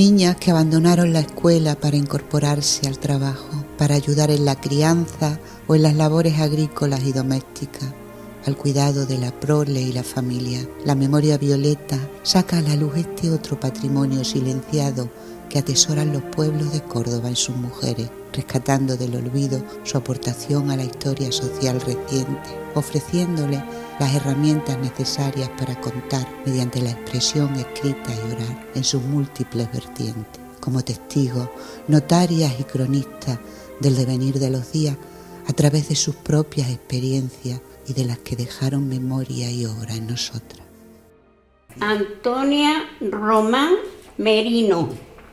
Niñas que abandonaron la escuela para incorporarse al trabajo, para ayudar en la crianza o en las labores agrícolas y domésticas, al cuidado de la prole y la familia. La memoria violeta saca a la luz este otro patrimonio silenciado que atesoran los pueblos de Córdoba en sus mujeres, rescatando del olvido su aportación a la historia social reciente, ofreciéndole las herramientas necesarias para contar mediante la expresión escrita y oral en sus múltiples vertientes, como testigos, notarias y cronistas del devenir de los días a través de sus propias experiencias y de las que dejaron memoria y obra en nosotras. Antonia Román Merino.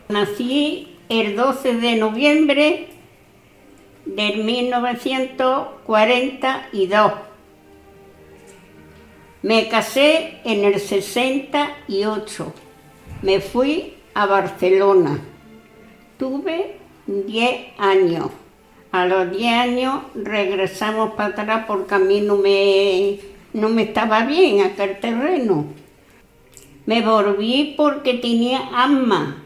Nací el 12 de noviembre de 1942. Me casé en el 68. Me fui a Barcelona. Tuve 10 años. A los 10 años regresamos para atrás porque a mí no me estaba bien aquel terreno. Me volví porque tenía asma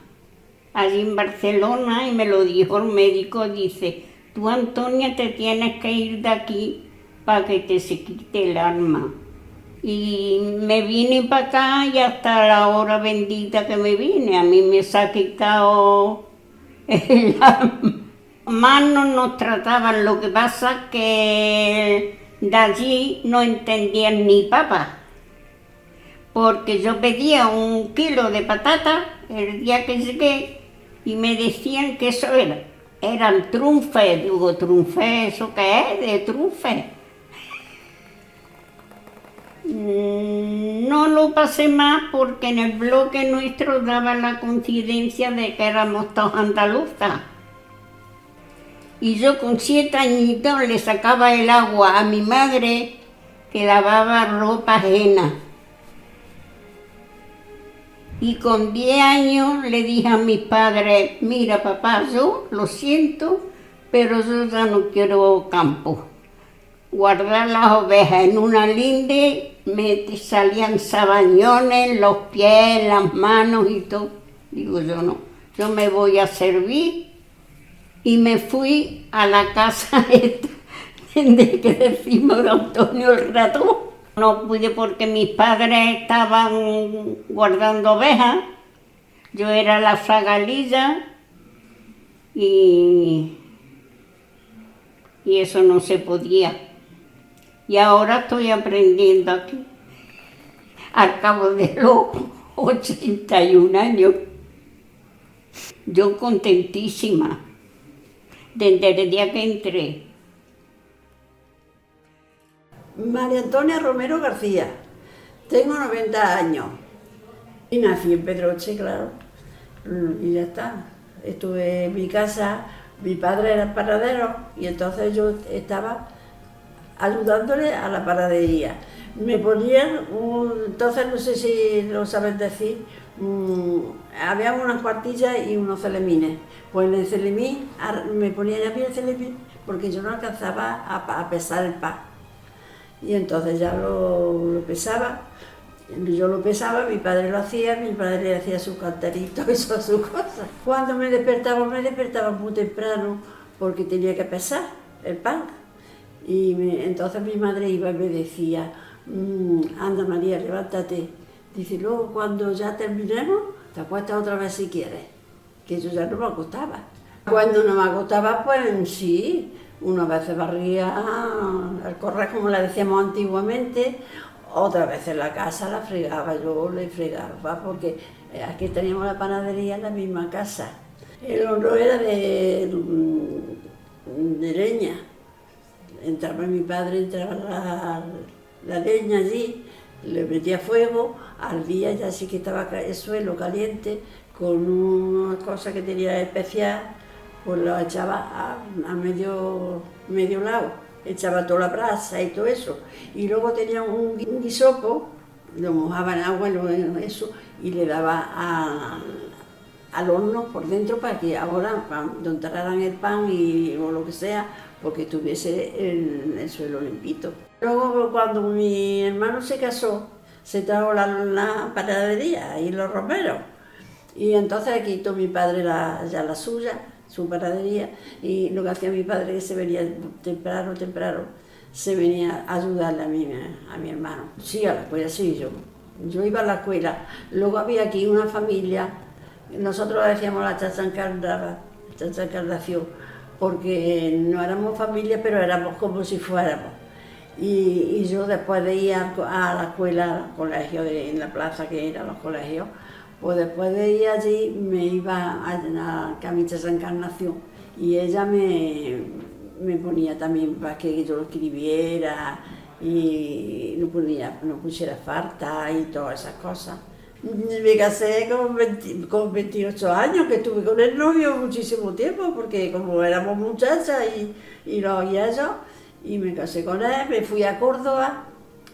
allí en Barcelona y me lo dijo el médico, dice, tú Antonia te tienes que ir de aquí para que te se quite el asma. Y me vine para acá y hasta la hora bendita que me vine, a mí me se ha quitado el asma. Más no nos trataban, lo que pasa que de allí no entendían ni papa, porque yo pedía 1 kilo de patata el día que llegué y me decían que eso eran trunfes. Digo, trunfe, ¿eso qué es de trunfe? No lo pasé más porque en el bloque nuestro daba la coincidencia de que éramos todos andaluzas. Y yo con 7 añitos le sacaba el agua a mi madre que lavaba ropa ajena. Y con 10 años le dije a mis padres, mira papá, yo lo siento, pero yo ya no quiero campo. Guardar las ovejas en una linde, me salían sabañones, los pies, las manos y todo. Digo, yo no, yo me voy a servir. Y me fui a la casa esta, de que decimos de Antonio el ratón. No pude porque mis padres estaban guardando ovejas, yo era la zagalilla y eso no se podía. Y ahora estoy aprendiendo aquí, al cabo de los 81 años. Yo contentísima. Desde el día que entré. María Antonia Romero García, tengo 90 años y nací en Pedroche, claro, y ya está. Estuve en mi casa, mi padre era panadero y entonces yo estaba ayudándole a la panadería. Me ponían, entonces no sé si lo saben decir, había unas cuartillas y unos celemines. Pues en el celemín me ponían a mí el celemín porque yo no alcanzaba a pesar el pan. Y entonces ya lo pesaba, yo lo pesaba, mi padre lo hacía, mi padre le hacía sus cantaritos y sus cosas. Cuando me despertaba muy temprano porque tenía que pesar el pan. Y entonces mi madre iba y me decía, anda María, levántate. Dice, luego cuando ya terminemos, te acuestas otra vez si quieres. Que yo ya no me acostaba. Cuando no me acostaba, pues sí, una vez barría el correr, como le decíamos antiguamente, otra vez en la casa la fregaba, yo le fregaba, porque aquí teníamos la panadería en la misma casa. El horno era de leña. Entraba mi padre, entraba la leña allí, le metía fuego, al día ya sí que estaba el suelo caliente, con una cosa que tenía especial, pues lo echaba a medio lado, echaba toda la brasa y todo eso. Y luego tenía un guisopo, lo mojaba en agua eso, y le daba al horno por dentro para que ahora cuando entraran el pan o lo que sea, porque tuviese el suelo limpito. Luego cuando mi hermano se casó, se trajo la panadería y los romeros. Y entonces quitó mi padre ya la suya, su panadería, y lo que hacía mi padre que se venía temprano, se venía a ayudarle a mi hermano. Sí, a la escuela, sí, yo iba a la escuela. Luego había aquí una familia, nosotros decíamos la chachancardación, porque no éramos familia, pero éramos como si fuéramos. Y yo después de ir a la escuela, al colegio, en la plaza que eran los colegios, pues después de ir allí me iba a Camisa San Encarnación y ella me ponía también para que yo lo escribiera y no pusiera falta y todas esas cosas. Me casé con 28 años, que estuve con el novio muchísimo tiempo, porque como éramos muchachas y ellos, y me casé con él, me fui a Córdoba.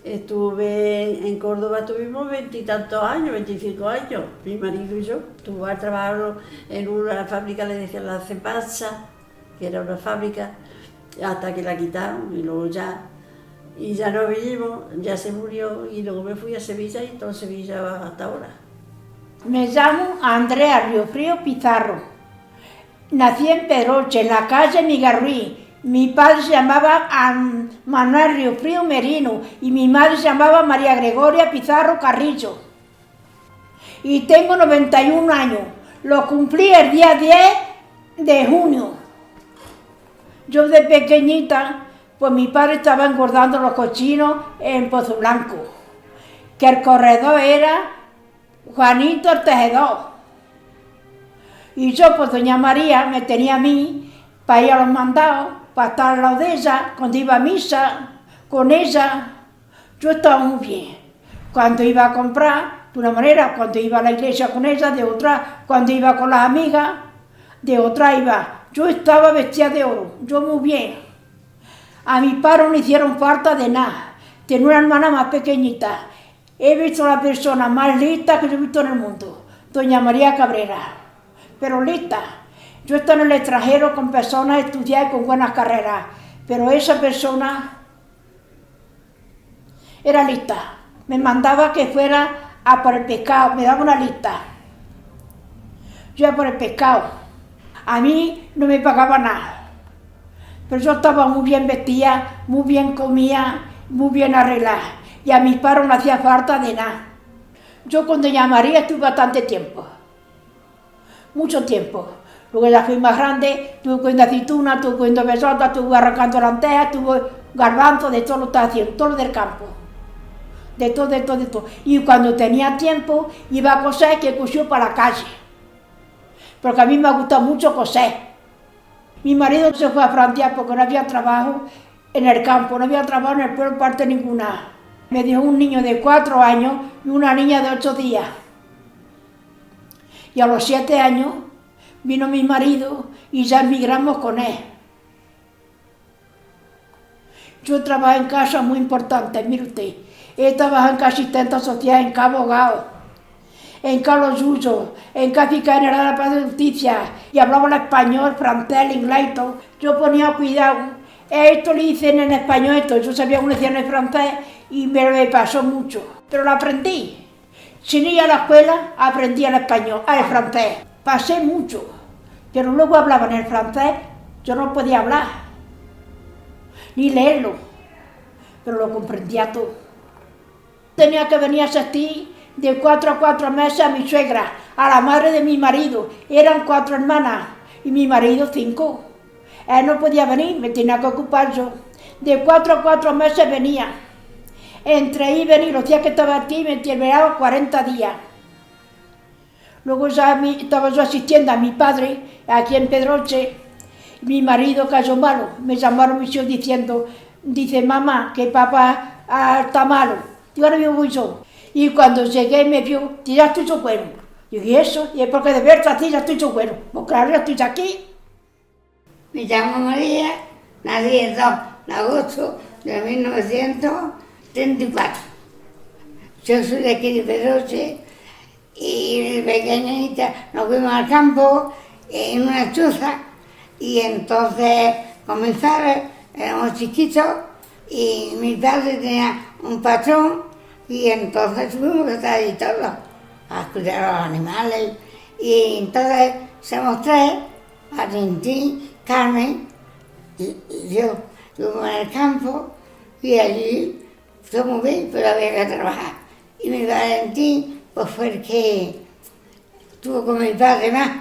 Estuve en Córdoba, tuvimos 20 y tantos años, 25 años, mi marido y yo. Estuve trabajando en una fábrica, le decían la Cepasa, que era una fábrica, hasta que la quitaron y luego ya no vivimos, ya se murió y luego me fui a Sevilla y todo Sevilla hasta ahora. Me llamo Andrea Riofrío Pizarro. Nací en Pedroche, en la calle Miguel Ruiz. Mi padre se llamaba Manuel Riofrío Merino y mi madre se llamaba María Gregoria Pizarro Carrillo. Y tengo 91 años. Lo cumplí el día 10 de junio. Yo de pequeñita, pues mi padre estaba engordando los cochinos en Pozo Blanco, que el corredor era Juanito el Tejedor. Y yo, pues doña María me tenía a mí para ir a los mandados, para estar al lado de ella, cuando iba a misa con ella. Yo estaba muy bien. Cuando iba a comprar, de una manera, cuando iba a la iglesia con ella, de otra, cuando iba con las amigas, de otra iba. Yo estaba vestida de oro, yo muy bien. A mi padre no le hicieron falta de nada. Tenía una hermana más pequeñita. He visto a la persona más lista que yo he visto en el mundo, doña María Cabrera. Pero lista. Yo he estado en el extranjero con personas estudiadas con buenas carreras, pero esa persona era lista. Me mandaba que fuera a por el pescado, me daba una lista. Yo iba por el pescado. A mí no me pagaba nada, pero yo estaba muy bien vestida, muy bien comida, muy bien arreglada. Y a mis padres no hacía falta de nada. Yo con doña María estuve bastante tiempo, mucho tiempo. Luego ya fui más grande, estuve cogiendo aceituna, estuve cogiendo besota, estuve arrancando lentejas, estuve garbanzo, de todo lo estaba haciendo, todo lo del campo. De todo. Y cuando tenía tiempo, iba a coser, que cosió para la calle. Porque a mí me gusta mucho coser. Mi marido se fue a Francia porque no había trabajo en el campo, no había trabajo en el pueblo, parte ninguna. Me dio un niño de 4 años y una niña de 8 días. Y a los 7 años vino mi marido y ya emigramos con él. Yo trabajé en casa muy importante, mire usted. He trabajado en asistente social en Cabo Gao, en Carlos Yuyo, en Fiscal General de la Paz de Justicia, y hablaba el español, francés, el inglés y todo. Yo ponía cuidado. Esto le dicen en español, esto. Yo sabía que lo decían en francés y me pasó mucho. Pero lo aprendí. Sin ir a la escuela, aprendí el español, el francés. Pasé mucho. Pero luego hablaban el francés, yo no podía hablar, ni leerlo. Pero lo comprendía todo. Tenía que venir a asistir de 4 a 4 meses a mi suegra, a la madre de mi marido. Eran 4 hermanas y mi marido 5. Él no podía venir, me tenía que ocupar yo. De 4 a 4 meses venía. Entre ir y venir, los días que estaba aquí me llevaba 40 días. Luego ya estaba yo asistiendo a mi padre, aquí en Pedroche. Mi marido cayó malo. Me llamaron mis hijos diciendo, dice mamá, que papá está malo. Digo, ahora mismo voy yo. Y cuando llegué me vio, ya estoy yo bueno. Yo dije, eso, y es porque de verte a ti ya estoy yo bueno. Pues claro, ya estoy aquí. Me llamo María, nací el 2 de agosto de 1934. Yo soy de aquí de Pedroche y de pequeñita nos fuimos al campo en una choza y entonces comenzaron, éramos chiquitos y mi padre tenía un patrón y entonces tuvimos que estar ahí todos a cuidar a los animales Y entonces somos tres, Valentín, Carmen y yo. Estuvimos en el campo y allí fue muy bien, pero había que trabajar. Y mi Valentín, pues fue el que estuvo con mi padre más.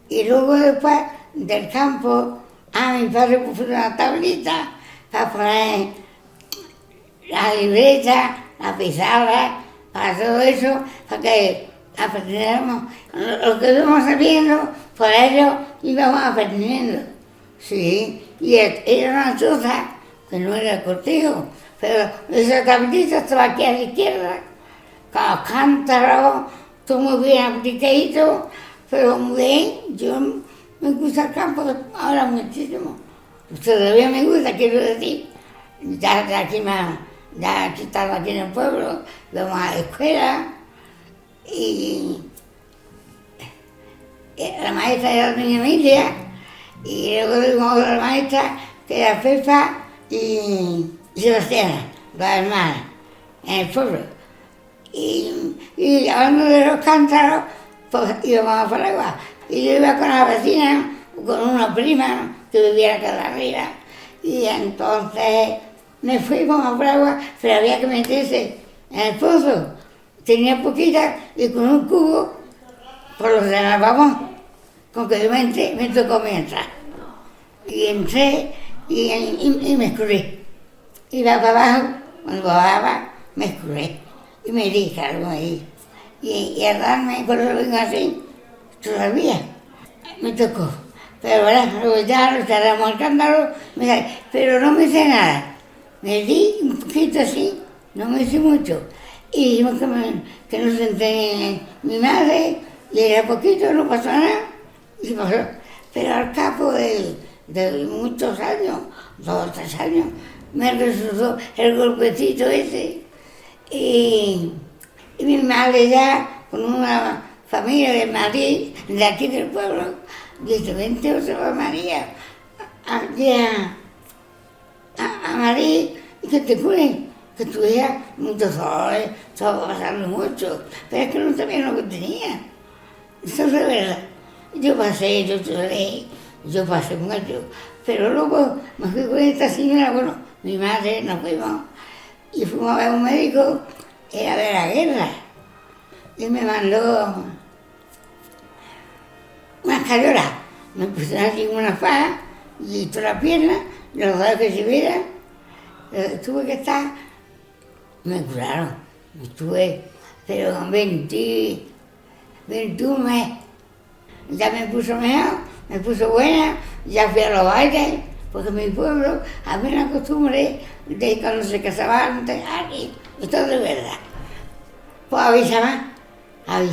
Y luego después del campo, mi padre puso una tablita para poner la libreta, la pizarra, para todo eso, para que aprendiéramos. Lo que íbamos sabiendo, por ello íbamos aprendiendo. Sí, y era una choza que no era cortijo, pero esa tablita estaba aquí a la izquierda, con los cántaros, todo muy bien aplicadito, pero muy bien. Yo me gusta el campo ahora muchísimo. Todavía me gusta, quiero decir. Ya aquí estamos aquí en el pueblo, vamos a la escuela y la maestra era mi Emilia y luego tuvimos otra maestra que era Pepa y Sebastiana, dos hermanas, en el pueblo. Y hablando de los cántaros, pues íbamos a Paraguay. Y yo iba con la vecina, con una prima que vivía acá de arriba. Y entonces nos fuimos a Paraguay, pero había que meterse en el pozo. Tenía poquita y con un cubo, por los demás vamos, con que yo me tocó entrar. Y entré y me escurrí. Iba para abajo, cuando bajaba, me escurrí. Y me di algo ahí. Y al darme, por eso vengo así, todavía me tocó. Pero bueno, luego ya lo cerramos el cántaro, pero no me hice nada. Me di un poquito así, no me hice mucho. Y dijimos que no senté mi madre, y era poquito, no pasó nada. Y pasó. Pero al cabo de muchos años, 2 o 3 años, me resultó el golpecito ese. Y mi madre ya, con una familia de Madrid, de aquí del pueblo, dice, vente José María, aquí a Madrid, y que te curen, que tuviera muchos dolores, estaba pasando mucho, pero es que no sabía lo que tenía. Eso es verdad. Yo pasé, yo lloré, yo pasé mucho, pero luego me fui con esta señora, bueno, mi madre, nos fuimos, y fuimos a ver a un médico, era de la guerra, y me mandó una escayola, me pusieron así una faja, y toda la pierna, los dedos que se vieran, tuve que estar, me curaron, estuve, pero con 21 meses, ya me puso mejor, me puso buena, ya fui a los bailes, porque en mi pueblo había una costumbre de cuando se casaba antes, aquí, esto es de verdad, pues avisaba a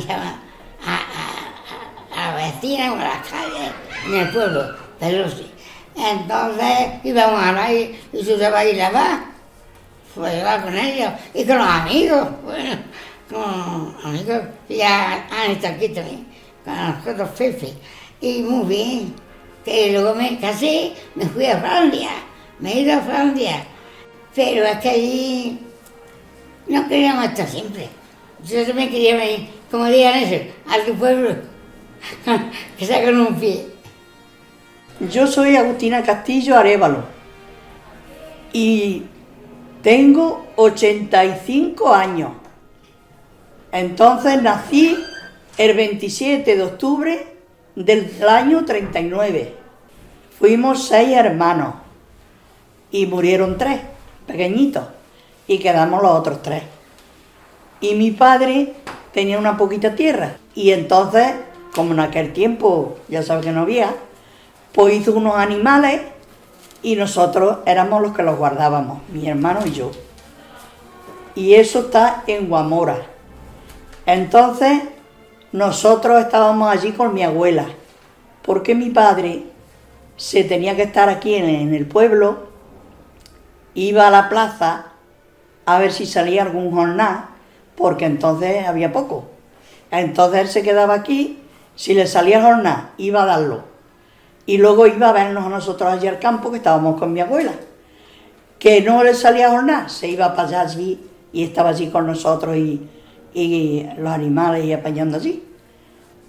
la vecina o a las calles en el pueblo, pero sí. Entonces íbamos a bailar y se usaba ir a bailar, pues iba con ellos y con los amigos, bueno, con amigos que ya han estado aquí también, con nosotros Fefe, y muy bien, que luego me casé, me fui a Francia, me he ido a Francia, pero es que allí no queríamos estar siempre. Yo también quería venir, como digan eso, a tu pueblo, que sacan un pie. Yo soy Agustina Castillo Arévalo y tengo 85 años. Entonces nací el 27 de octubre del año 39. Fuimos 6 hermanos y murieron 3 pequeñitos y quedamos los otros 3. Y mi padre tenía una poquita tierra y entonces, como en aquel tiempo ya sabes que no había, pues hizo unos animales y nosotros éramos los que los guardábamos, mi hermano y yo. Y eso está en Guamora. Entonces nosotros estábamos allí con mi abuela, porque mi padre se tenía que estar aquí en el pueblo, iba a la plaza a ver si salía algún jornal, porque entonces había poco. Entonces él se quedaba aquí, si le salía jornal iba a darlo. Y luego iba a vernos a nosotros allí al campo, que estábamos con mi abuela. Que no le salía jornal, se iba para allá allí y estaba allí con nosotros y los animales y apañando allí.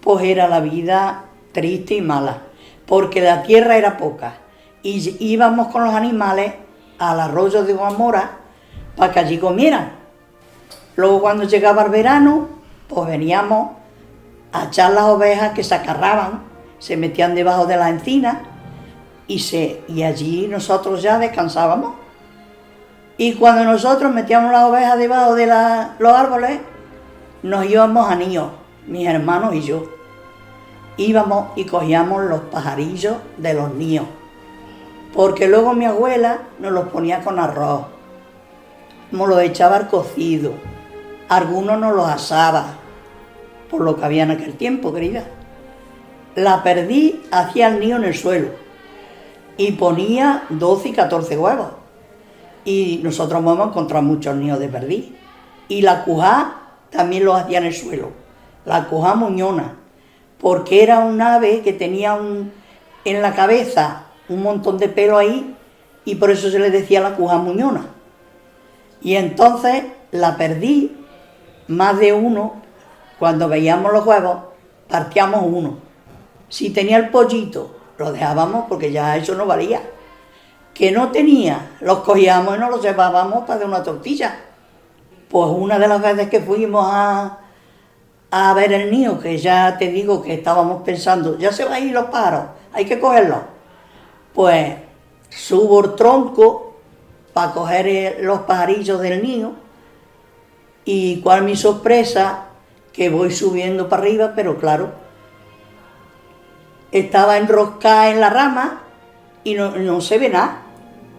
pues era la vida triste y mala, porque la tierra era poca y íbamos con los animales al arroyo de Guamora para que allí comieran. Luego cuando llegaba el verano, pues veníamos a echar las ovejas que se acarraban, se metían debajo de las encinas y allí nosotros ya descansábamos. Y cuando nosotros metíamos las ovejas debajo de los árboles, nos íbamos a Nío, mis hermanos y yo. Íbamos y cogíamos los pajarillos de los níos, porque luego mi abuela nos los ponía con arroz, nos los echaba al cocido, algunos nos los asaba, por lo que había en aquel tiempo, querida. La perdí, hacía el nido en el suelo y ponía 12 y 14 huevos. Y nosotros hemos encontrado muchos nidos de perdiz. Y la cujá también los hacía en el suelo, la cujá muñona, porque era un ave que tenía en la cabeza un montón de pelo ahí y por eso se le decía la cujá muñona. Y entonces la perdí, más de uno, cuando veíamos los huevos, partíamos uno. Si tenía el pollito, lo dejábamos porque ya eso no valía. Que no tenía, los cogíamos y nos los llevábamos para hacer una tortilla. Pues una de las veces que fuimos a ver el nido, que ya te digo que estábamos pensando, ya se van a ir los pájaros, hay que cogerlos. Pues subo el tronco para coger los pajarillos del nido y cuál mi sorpresa, que voy subiendo para arriba, pero claro, estaba enroscada en la rama y no se ve nada.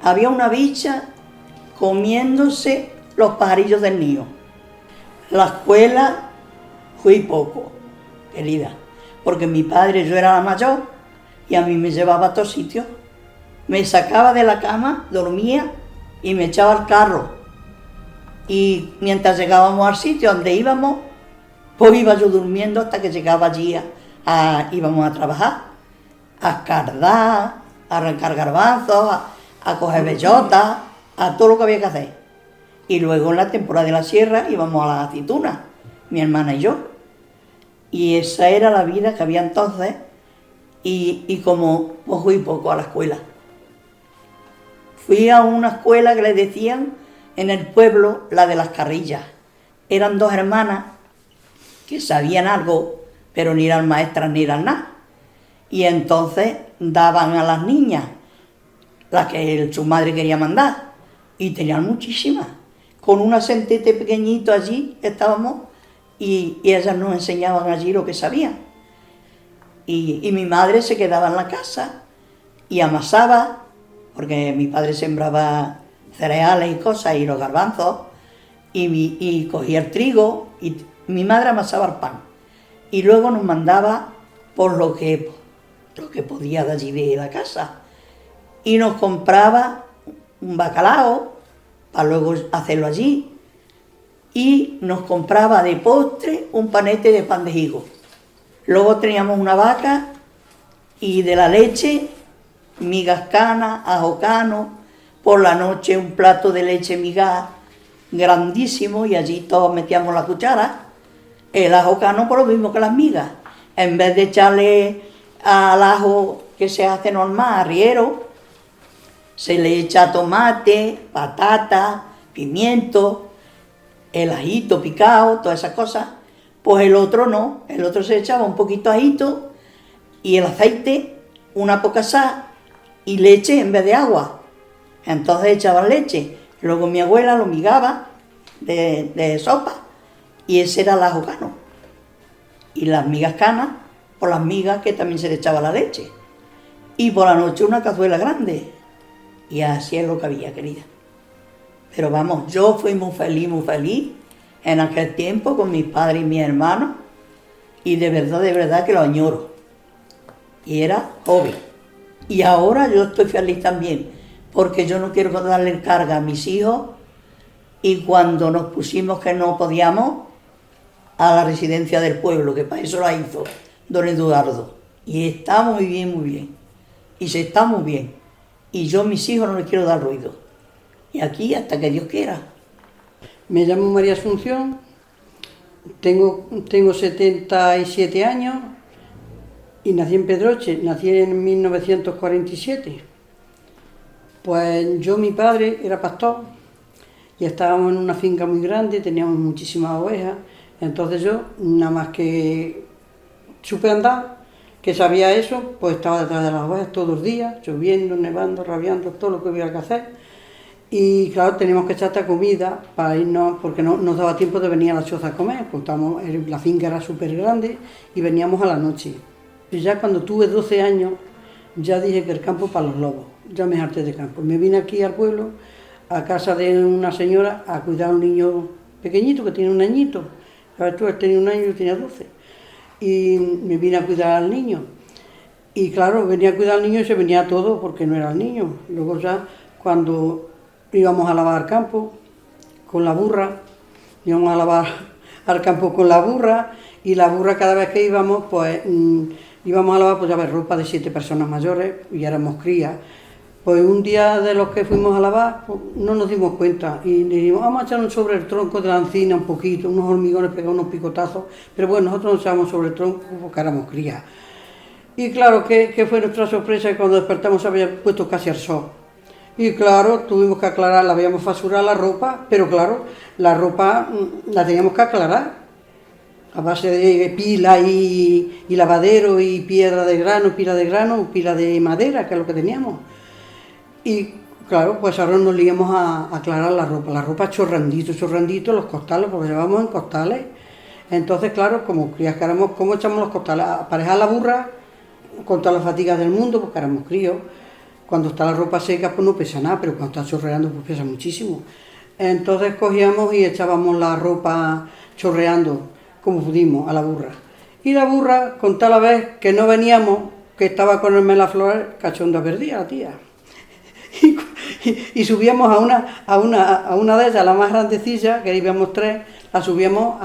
Había una bicha comiéndose los pajarillos del nido. La escuela fui poco, querida, porque mi padre, yo era la mayor y a mí me llevaba a todos sitios. Me sacaba de la cama, dormía y me echaba al carro. Y mientras llegábamos al sitio donde íbamos, pues iba yo durmiendo hasta que llegaba allí, íbamos a trabajar, a escardar, a arrancar garbanzos, a coger bellotas, a todo lo que había que hacer. Y luego en la temporada de la sierra íbamos a las aceitunas, mi hermana y yo. Y esa era la vida que había entonces, y como pues fui poco a la escuela. Fui a una escuela que le decían en el pueblo la de las Carrillas. Eran dos hermanas que sabían algo, pero ni eran maestras ni eran nada. Y entonces daban a las niñas las que su madre quería mandar, y tenían muchísimas. Con un asentete pequeñito allí estábamos, y ellas nos enseñaban allí lo que sabían. Y mi madre se quedaba en la casa y amasaba, porque mi padre sembraba cereales y cosas, y los garbanzos, y cogía el trigo, y mi madre amasaba el pan. Y luego nos mandaba por lo que podía de allí de la casa. Y nos compraba un bacalao para luego hacerlo allí, y nos compraba de postre un panete de pan de higo. Luego teníamos una vaca y de la leche, migas canas, ajo cano, por la noche un plato de leche migas grandísimo, y allí todos metíamos la cuchara. El ajo cano por lo mismo que las migas, en vez de echarle al ajo que se hace normal, arriero, se le echa tomate, patata, pimiento, el ajito picado, todas esas cosas. Pues el otro no, el otro se echaba un poquito de ajito y el aceite, una poca sal y leche en vez de agua. Entonces echaban leche, luego mi abuela lo migaba de sopa, y ese era el ajo cano. Y las migas canas, por las migas que también se le echaba la leche. Y por la noche una cazuela grande. Y así es lo que había, querida. Pero vamos, yo fui muy feliz en aquel tiempo con mis padres y mis hermanos, y de verdad que lo añoro. Y era joven. Y ahora yo estoy feliz también, porque yo no quiero darle carga a mis hijos, y cuando nos pusimos que no podíamos, a la residencia del pueblo, que para eso la hizo don Eduardo. Y está muy bien. Y se está muy bien. Y yo a mis hijos no les quiero dar ruido. Y aquí hasta que Dios quiera. Me llamo María Asunción, Tengo 77 años y nací en Pedroche, nací en 1947. Pues mi padre era pastor y estábamos en una finca muy grande, teníamos muchísimas ovejas, entonces yo, nada más que supe andar, que sabía eso, pues estaba detrás de las ovejas todos los días, lloviendo, nevando, rabiando, todo lo que hubiera que hacer. Y claro, teníamos que echar comida para irnos, porque no nos daba tiempo de venir a la choza a comer, porque la finca era súper grande y veníamos a la noche. Y ya cuando tuve 12 años, ya dije que el campo para los lobos, ya me harté de campo. Me vine aquí al pueblo, a casa de una señora, a cuidar a un niño pequeñito que tiene un añito. ¿Sabes tú? Él tenía un año y yo tenía 12. Y me vine a cuidar al niño. Y claro, venía a cuidar al niño y se venía todo porque no era el niño. Luego ya cuando íbamos a lavar al campo con la burra, íbamos a lavar al campo con la burra, y la burra cada vez que íbamos, pues íbamos a lavar, pues ya ves, ropa de 7 personas mayores, y éramos crías. Pues un día de los que fuimos a lavar, pues, no nos dimos cuenta, y dijimos, vamos a echarnos sobre el tronco de la encina un poquito, unos hormigones, pegados unos picotazos, pero bueno, nosotros nos echamos sobre el tronco porque éramos crías. Y claro, que fue nuestra sorpresa que cuando despertamos se había puesto casi el sol. Y claro, tuvimos que aclarar, la habíamos fasurado la ropa, pero claro, la ropa la teníamos que aclarar a base de pila y lavadero y piedra de grano, pila de madera, que es lo que teníamos. Y claro, pues ahora nos íbamos a aclarar la ropa chorrandito, los costales, porque llevamos en costales. Entonces, claro, como crías que éramos, ¿cómo echamos los costales? A aparejar la burra con todas las fatigas del mundo, porque éramos críos. Cuando está la ropa seca, pues no pesa nada, pero cuando está chorreando, pues pesa muchísimo. Entonces cogíamos y echábamos la ropa chorreando, como pudimos, a la burra. Y la burra, con tal vez que no veníamos, que estaba con el melaflor, cachonda perdida la tía. Y subíamos a una de ellas, la más grandecilla, que íbamos 3, la subíamos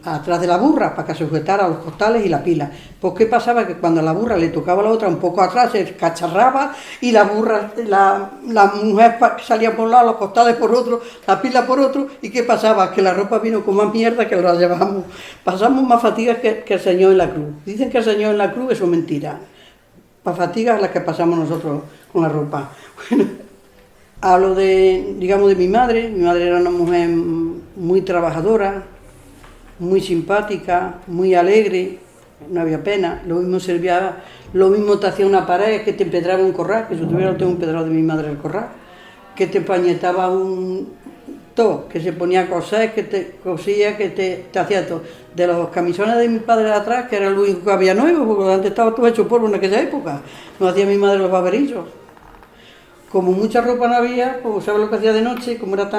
atrás de la burra para que sujetara los costales y la pila. Pues qué pasaba, que cuando a la burra le tocaba a la otra un poco atrás, se cacharraba, y la burra, la mujer salía por un lado, los costales por otro, la pila por otro, y qué pasaba, que la ropa vino con más mierda que la llevábamos. Pasamos más fatigas que el Señor en la cruz. Dicen que el Señor en la cruz, eso es mentira. Para fatigas las que pasamos nosotros con la ropa. Bueno, hablo de mi madre. Mi madre era una mujer muy trabajadora, muy simpática, muy alegre, no había pena. Lo mismo te hacía una pared, que te empedraba un corral, que si tuviera tengo un pedrado de mi madre el corral, que te pañetaba todo, que se ponía a coser, que te cosía, que te hacía todo. De los camisones de mi padre de atrás, que era lo único que había nuevo, porque antes estaba todo hecho polvo en aquella época, no hacía mi madre los baberillos. Como mucha ropa no había, pues ¿sabes lo que hacía de noche? Como era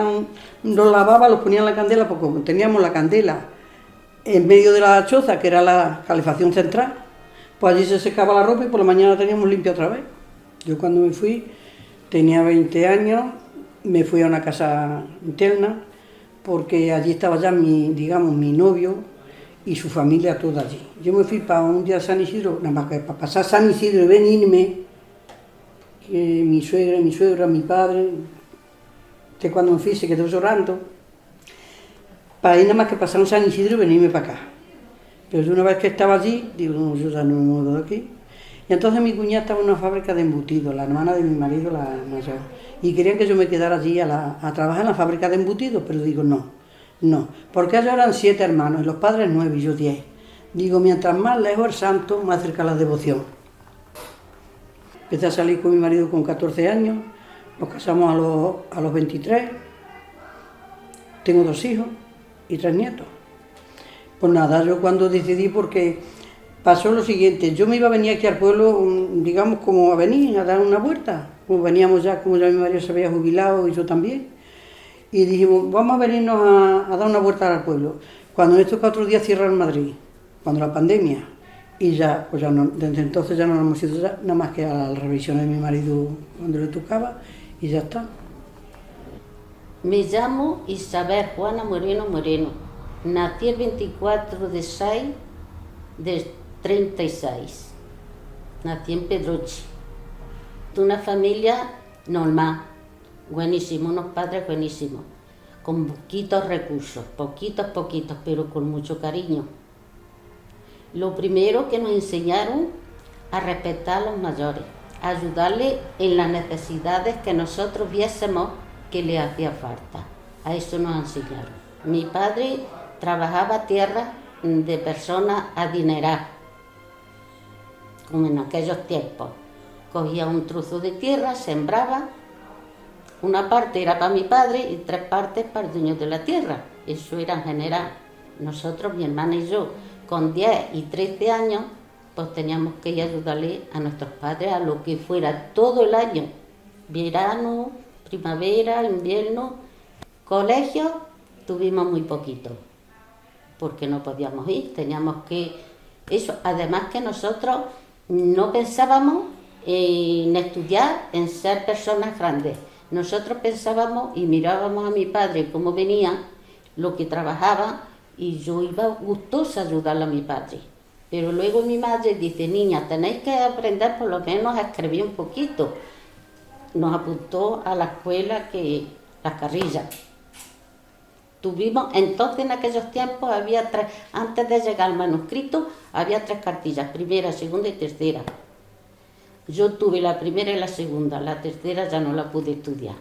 los lavaba, los ponía en la candela, porque teníamos la candela en medio de la choza, que era la calefacción central, pues allí se secaba la ropa y por la mañana la teníamos limpia otra vez. Yo cuando me fui, tenía 20 años, me fui a una casa interna, porque allí estaba ya mi novio y su familia toda allí. Yo me fui para un día a San Isidro, nada más que para pasar San Isidro y venirme, que mi suegra, mi padre, que cuando me fui se quedó llorando, para ir nada más que pasar un San Isidro y venirme para acá. Pero yo una vez que estaba allí, digo, no, yo ya no me muevo de aquí. Y entonces mi cuñada estaba en una fábrica de embutidos, la hermana de mi marido, la mayor, y querían que yo me quedara allí a trabajar en la fábrica de embutidos, pero digo, no, porque ellos eran 7 hermanos, y los padres 9 y yo 10. Digo, mientras más lejos el santo, más cerca la devoción. Empecé a salir con mi marido con 14 años, nos casamos a los 23, tengo 2 hijos y 3 nietos. Pues nada, yo cuando decidí, porque pasó lo siguiente, yo me iba a venir aquí al pueblo, digamos, como a venir, a dar una vuelta, como veníamos ya, como ya mi marido se había jubilado y yo también, y dijimos, vamos a venirnos a dar una vuelta al pueblo. Cuando en estos 4 días cierran Madrid, cuando la pandemia, y ya, pues ya no, desde entonces ya no nos hemos ido ya, nada más que a la revisión de mi marido cuando le tocaba, y ya está. Me llamo Isabel Juana Moreno. Nací el 24 de 6 de 36. Nací en Pedroche. De una familia normal, buenísimo, unos padres buenísimos. con poquitos recursos, poquitos, pero con mucho cariño. Lo primero que nos enseñaron a respetar a los mayores, a ayudarles en las necesidades que nosotros viésemos que les hacía falta. A eso nos enseñaron. Mi padre trabajaba tierra de personas adineradas, como en aquellos tiempos. Cogía un trozo de tierra, sembraba, una parte era para mi padre y 3 partes para el dueño de la tierra. Eso era en general. Nosotros, mi hermana y yo, con 10 y 13 años, pues teníamos que ir a ayudarle a nuestros padres a lo que fuera todo el año. Verano, primavera, invierno. Colegio tuvimos muy poquito, porque no podíamos ir, teníamos que... Eso, además que nosotros no pensábamos en estudiar, en ser personas grandes. Nosotros pensábamos y mirábamos a mi padre cómo venía, lo que trabajaba, y yo iba gustosa a ayudarle a mi padre. Pero luego mi madre dice, niña, tenéis que aprender por lo menos a escribir un poquito. Nos apuntó a la escuela la Carrilla. Tuvimos, entonces en aquellos tiempos había 3, antes de llegar al manuscrito, había 3 cartillas, primera, segunda y tercera. Yo tuve la primera y la segunda, la tercera ya no la pude estudiar.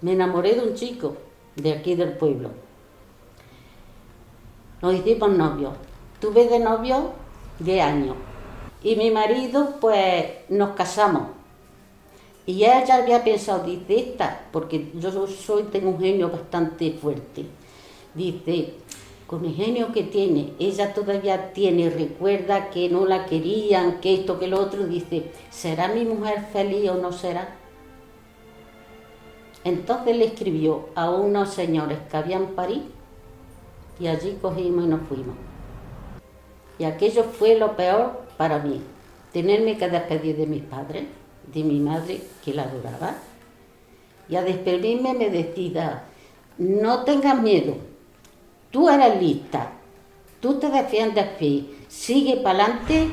Me enamoré de un chico de aquí del pueblo. Nos hicimos novios. Tuve de novio 10 años. Y mi marido, pues, nos casamos. Y ella había pensado, dice, esta, porque yo tengo un genio bastante fuerte. Dice, con el genio que tiene, ella todavía tiene, recuerda que no la querían, que esto, que lo otro, dice, ¿será mi mujer feliz o no será? Entonces le escribió a unos señores que habían en París y allí cogimos y nos fuimos. Y aquello fue lo peor para mí, tenerme que despedir de mis padres, de mi madre, que la adoraba. Y a despedirme me decía, no tengas miedo, tú eres lista, tú te defiendes bien, sigue para adelante,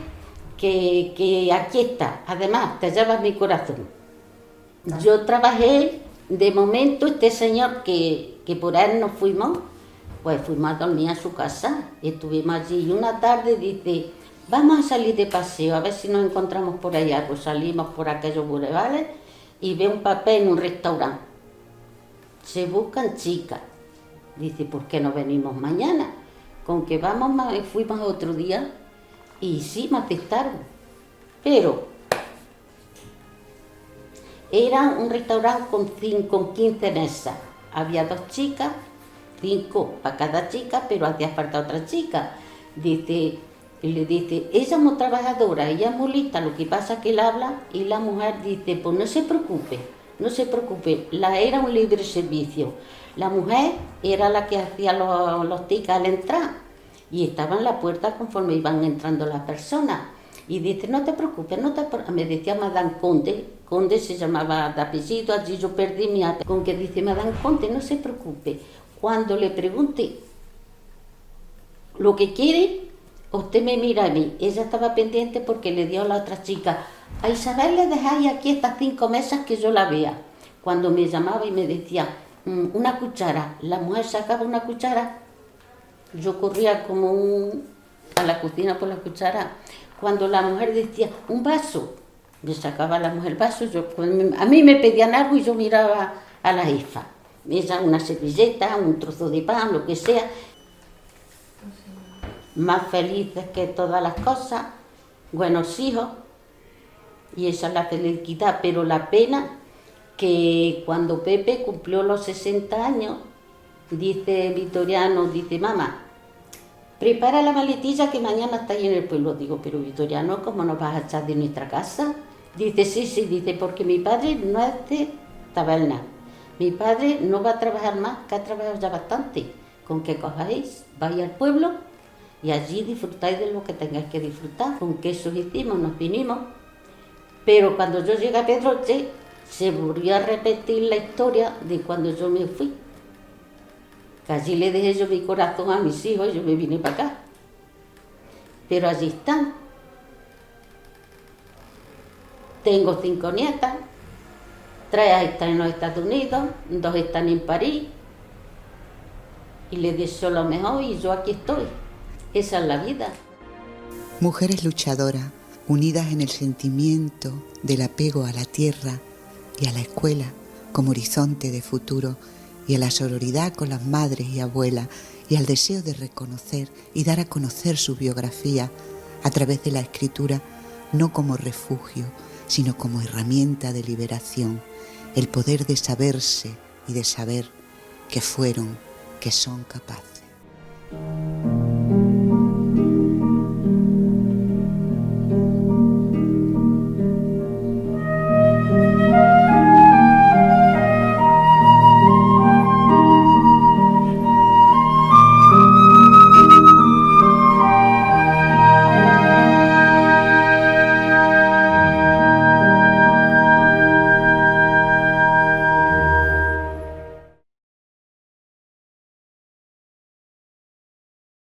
que aquí está, además te llevas mi corazón. Yo trabajé, de momento este señor que por él nos fuimos, pues fuimos a dormir a su casa, estuvimos allí y una tarde dice, vamos a salir de paseo, a ver si nos encontramos por allá. Pues salimos por aquellos bulevares y ve un papel en un restaurante. Se buscan chicas. Dice, ¿por qué no venimos mañana? Con que fuimos otro día y sí me aceptaron. Pero era un restaurante con 15 mesas. Había 2 chicas, 5 para cada chica, pero hacía falta otra chica. Dice... Y le dice, ella es muy trabajadora, ella es muy lista, lo que pasa es que él habla y la mujer dice, pues no se preocupe, era un libre servicio. La mujer era la que hacía los tickets al entrar y estaba en la puerta conforme iban entrando las personas. Y dice, no te preocupes, me decía Madame Conde se llamaba de apellido, allí yo perdí mi apellido, con que dice, Madame Conde, no se preocupe, cuando le pregunte lo que quiere, usted me mira a mí. Ella estaba pendiente porque le dio a la otra chica, a Isabel le dejáis aquí estas 5 mesas que yo la vea. Cuando me llamaba y me decía, una cuchara, la mujer sacaba una cuchara, yo corría a la cocina por la cuchara. Cuando la mujer decía, un vaso, me sacaba la mujer el vaso, a mí me pedían algo y yo miraba a la jefa. Ella una servilleta, un trozo de pan, lo que sea. Más felices que todas las cosas, buenos hijos, y esa es la felicidad, pero la pena que cuando Pepe cumplió los 60 años, dice Vitoriano, dice, mamá, prepara la maletilla que mañana está ahí en el pueblo. Digo, pero Vitoriano, ¿cómo nos vas a echar de nuestra casa? Dice, sí, dice, porque mi padre no es de taberna, mi padre no va a trabajar más, que ha trabajado ya bastante, con que cojáis, vais al pueblo, y allí disfrutáis de lo que tengáis que disfrutar. Con que eso hicimos, nos vinimos. Pero cuando yo llegué a Pedroche, se volvió a repetir la historia de cuando yo me fui. Que allí le dejé yo mi corazón a mis hijos y yo me vine para acá. Pero allí están. Tengo 5 nietas, 3 están en los Estados Unidos, 2 están en París. Y les deseo lo mejor y yo aquí estoy. Esa es la vida. Mujeres luchadoras, unidas en el sentimiento del apego a la tierra y a la escuela como horizonte de futuro, y a la sororidad con las madres y abuelas, y al deseo de reconocer y dar a conocer su biografía a través de la escritura, no como refugio, sino como herramienta de liberación, el poder de saberse y de saber que fueron, que son capaces.